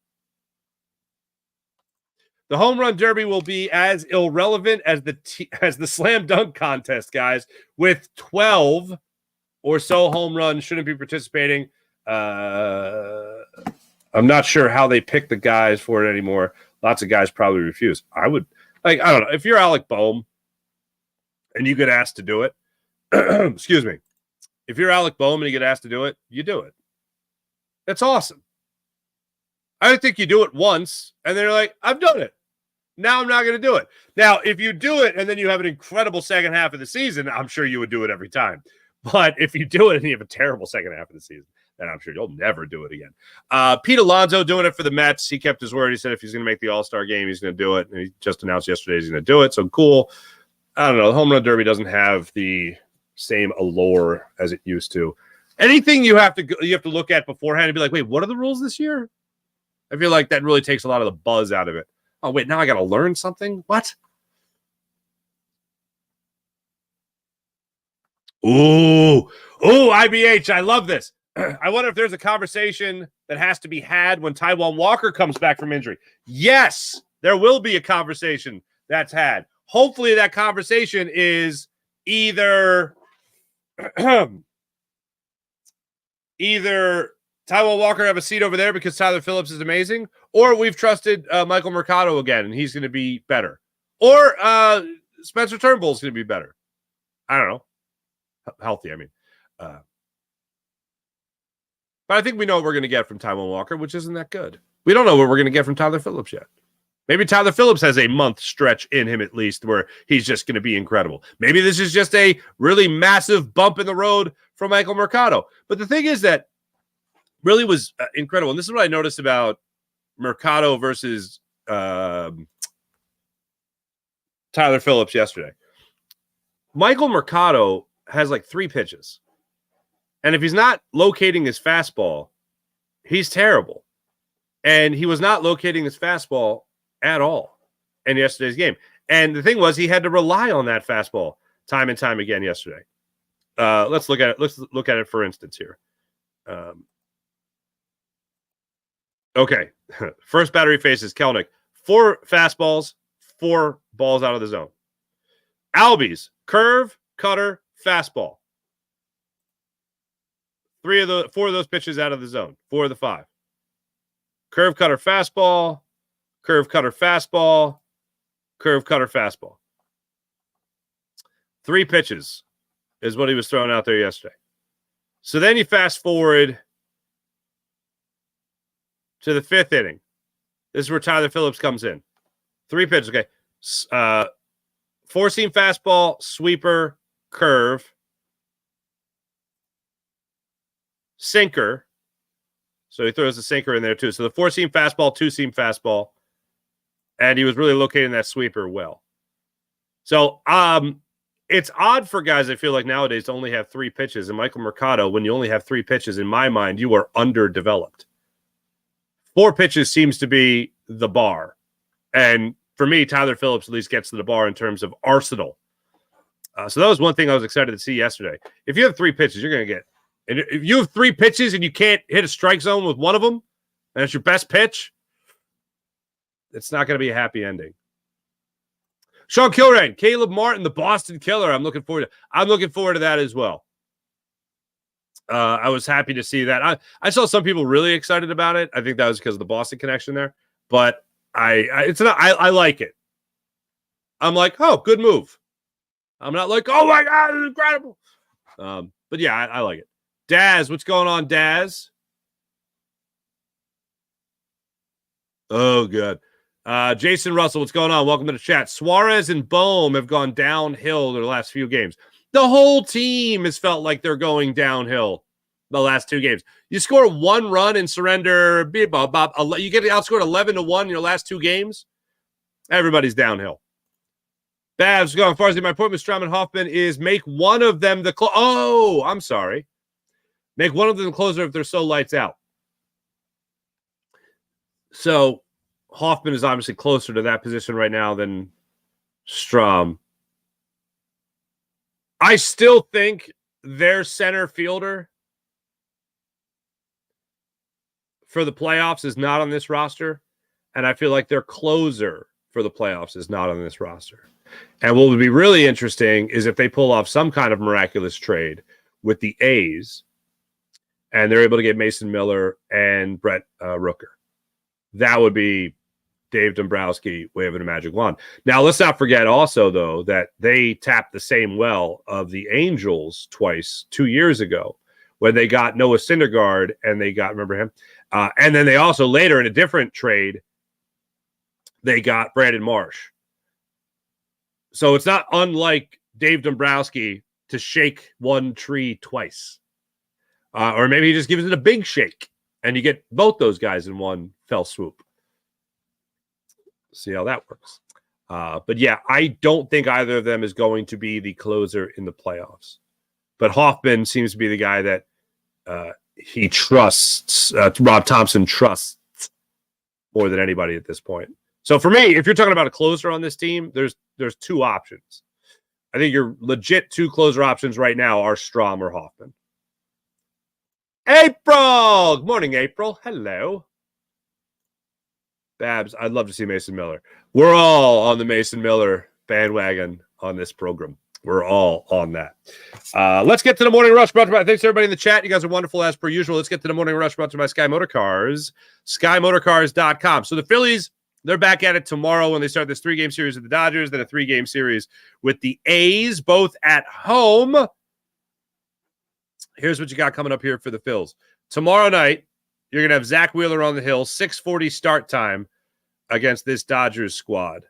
The home run derby will be as irrelevant as the slam dunk contest, guys, with 12 or so home runs shouldn't be participating. I'm not sure how they pick the guys for it anymore. Lots of guys probably refuse. I don't know. If you're Alec Boehm and you get asked to do it, excuse me. If you're Alec Boehm and you get asked to do it, you do it. That's awesome. I think you do it once and then you're like, I've done it. Now I'm not going to do it. Now, if you do it and then you have an incredible second half of the season, I'm sure you would do it every time. But if you do it and you have a terrible second half of the season, then I'm sure you'll never do it again. Pete Alonso doing it for the Mets. He kept his word. He said if he's going to make the All-Star game, he's going to do it. And he just announced yesterday he's going to do it. So cool. I don't know. The home run derby doesn't have the same allure as it used to. Anything you have to look at beforehand and be like, wait, what are the rules this year? I feel like that really takes a lot of the buzz out of it. Oh, wait, now I got to learn something? What? Ooh, IBH, I love this. I wonder if there's a conversation that has to be had when Taijuan Walker comes back from injury. Yes, there will be a conversation that's had. Hopefully that conversation is either Taijuan Walker have a seat over there because Tyler Phillips is amazing, or we've trusted Michael Mercado again and he's going to be better, or Spencer Turnbull is going to be better. I don't know. Healthy, I mean. But I think we know what we're going to get from Taijuan Walker, which isn't that good. We don't know what we're going to get from Tyler Phillips yet. Maybe Tyler Phillips has a month stretch in him at least where he's just going to be incredible. Maybe this is just a really massive bump in the road for Michael Mercado. But the thing is that really was incredible. And this is what I noticed about Mercado versus Tyler Phillips yesterday. Michael Mercado has like 3 pitches. And if he's not locating his fastball, he's terrible. And he was not locating his fastball at all in yesterday's game. And the thing was, he had to rely on that fastball time and time again yesterday. Let's look at it. Let's look at it for instance here. Okay. First battery faces Kelnick. 4 fastballs, 4 balls out of the zone. Albies, curve, cutter, fastball. 4 of those pitches out of the zone. 4 of the 5. Curve, cutter, fastball. Curve, cutter, fastball. Curve, cutter, fastball. 3 pitches is what he was throwing out there yesterday. So then you fast forward to the 5th inning. This is where Tyler Phillips comes in. 3 pitches, okay. 4-seam fastball, sweeper, curve, sinker. So he throws the sinker in there too. So the 4-seam fastball, 2-seam fastball, and he was really locating that sweeper well. So it's odd for guys, I feel like nowadays, to only have 3 pitches. And Michael Mercado, when you only have 3 pitches, in my mind, you are underdeveloped. 4 pitches seems to be the bar. And for me, Tyler Phillips at least gets to the bar in terms of arsenal. So that was one thing I was excited to see yesterday. If you have 3 pitches, you're going to get. And if you have 3 pitches and you can't hit a strike zone with one of them, and it's your best pitch, it's not going to be a happy ending. Sean Kilrain, Caleb Martin, the Boston Killer. I'm looking forward to that as well. I was happy to see that. I saw some people really excited about it. I think that was because of the Boston connection there. But I like it. I'm like, oh, good move. I'm not like, oh my God, it's incredible. But yeah, I like it. Daz, what's going on, Daz? Oh, good. Jason Russell, what's going on? Welcome to the chat. Suarez and Bohm have gone downhill their last few games. The whole team has felt like they're going downhill the last 2 games. You score 1 run and surrender, you get outscored 11-1 in your last 2 games. Everybody's downhill. Babs going. Farsley, my point with Strom and Hoffman is make one of them the I'm sorry. Make one of them the closer if they're so lights out. So Hoffman is obviously closer to that position right now than Strom. I still think their center fielder for the playoffs is not on this roster, and I feel like their closer for the playoffs is not on this roster. And what would be really interesting is if they pull off some kind of miraculous trade with the A's, and they're able to get Mason Miller and Brett Rooker. That would be Dave Dombrowski waving a magic wand. Now, let's not forget also, though, that they tapped the same well of the Angels twice 2 years ago when they got Noah Syndergaard and they got, remember him? And then they also later in a different trade, they got Brandon Marsh. So it's not unlike Dave Dombrowski to shake one tree twice. Or maybe he just gives it a big shake and you get both those guys in one fell swoop. See how that works. But yeah, I don't think either of them is going to be the closer in the playoffs. But Hoffman seems to be the guy that he trusts, Rob Thompson trusts more than anybody at this point. So for me, if you're talking about a closer on this team, there's 2 options. I think your legit 2 closer options right now are Strom or Hoffman. April! Good morning, April. Hello. Babs, I'd love to see Mason Miller. We're all on the Mason Miller bandwagon on this program. We're all on that. Let's get to the Morning Rush brought to you by, thanks everybody in the chat. You guys are wonderful as per usual. Let's get to the Morning Rush brought to you by Sky Motorcars, SkyMotorcars.com. So the Phillies, they're back at it tomorrow when they start this 3-game series with the Dodgers, then a 3-game series with the A's, both at home. Here's what you got coming up here for the Phils. Tomorrow night, you're going to have Zach Wheeler on the hill, 6:40 start time against this Dodgers squad.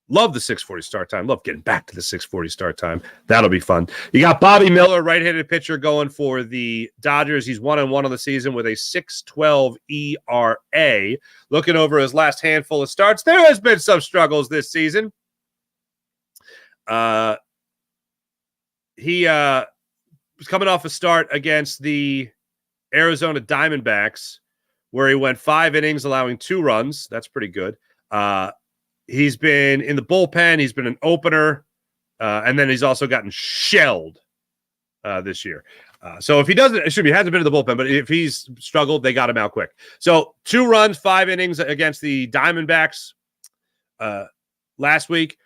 Love the 6:40 start time. Love getting back to the 6:40 start time. That'll be fun. You got Bobby Miller, right-handed pitcher, going for the Dodgers. He's 1-1 on the season with a 6.12 ERA. Looking over his last handful of starts, there has been some struggles this season. he was coming off a start against the Arizona Diamondbacks, where he went 5 innings, allowing 2 runs. That's pretty good. He's been in the bullpen. He's been an opener. And then he's also gotten shelled this year. So if he doesn't, he hasn't been in the bullpen, but if he's struggled, they got him out quick. So 2 runs, 5 innings against the Diamondbacks last week.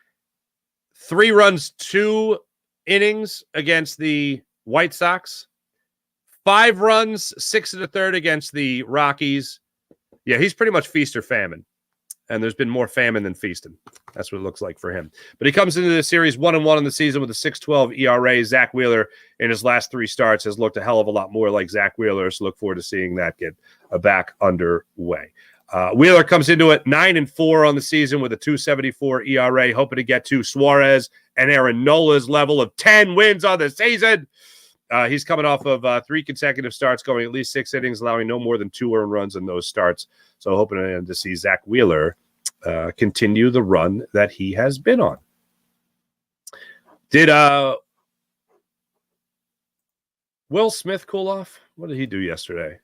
3 runs, 2 innings against the White Sox. 5 runs, 6 1/3 against the Rockies. Yeah, he's pretty much feast or famine. And there's been more famine than feasting. That's what it looks like for him. But he comes into the series 1-1 in the season with a 6.12 ERA. Zach Wheeler, in his last 3 starts, has looked a hell of a lot more like Zach Wheeler. So look forward to seeing that get back underway. Wheeler comes into it 9-4 on the season with a 2.74 ERA, hoping to get to Suarez and Aaron Nola's level of 10 wins on the season. He's coming off of 3 consecutive starts, going at least 6 innings, allowing no more than 2 earned runs in those starts. So hoping to see Zach Wheeler continue the run that he has been on. Did Will Smith cool off? What did he do yesterday?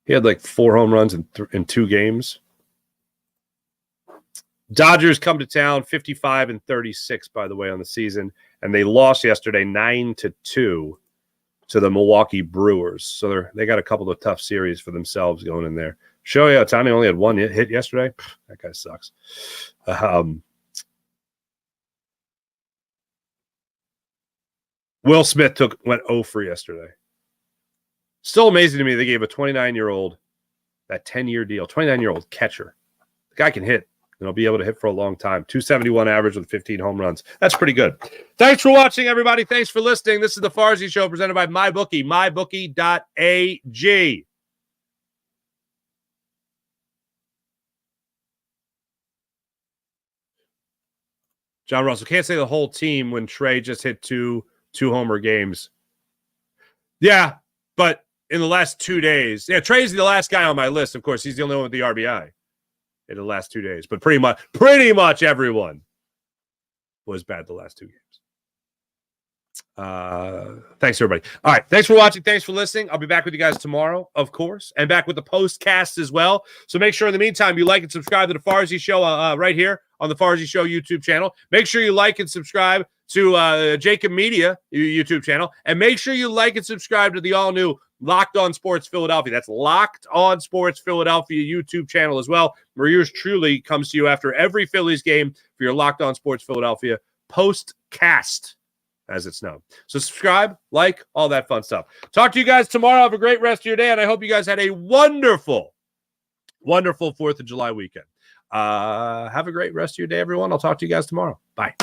He had like 4 home runs in 2 games. Dodgers come to town 55-36, by the way, on the season. And they lost yesterday 9-2 to the Milwaukee Brewers. So they got a couple of tough series for themselves going in there. Shohei Ohtani only had 1 hit yesterday. That guy sucks. Will Smith went 0 for yesterday. Still amazing to me they gave a 29-year-old that 10-year deal, 29-year-old catcher. The guy can hit. And he'll be able to hit for a long time. 271 average with 15 home runs. That's pretty good. Thanks for watching, everybody. Thanks for listening. This is the Farzy Show presented by MyBookie, mybookie.ag. John Russell, can't say the whole team when Trey just hit two homer games. Yeah, but in the last 2 days. Yeah, Trey's the last guy on my list. Of course, he's the only one with the RBI. In the last 2 days, but pretty much everyone was bad the last 2 games. Thanks everybody. All right, thanks for watching. Thanks for listening. I'll be back with you guys tomorrow, of course, and back with the postcast as well. So make sure in the meantime you like and subscribe to the Farzy Show right here on the Farzy Show YouTube channel. Make sure you like and subscribe to Jacob Media YouTube channel, and make sure you like and subscribe to the all-new Locked On Sports Philadelphia. That's Locked On Sports Philadelphia YouTube channel as well, where yours truly comes to you after every Phillies game for your Locked On Sports Philadelphia postcast, as it's known. So subscribe, like, all that fun stuff. Talk to you guys tomorrow. Have a great rest of your day, and I hope you guys had a wonderful 4th of July weekend. Have a great rest of your day, everyone. I'll talk to you guys tomorrow. Bye.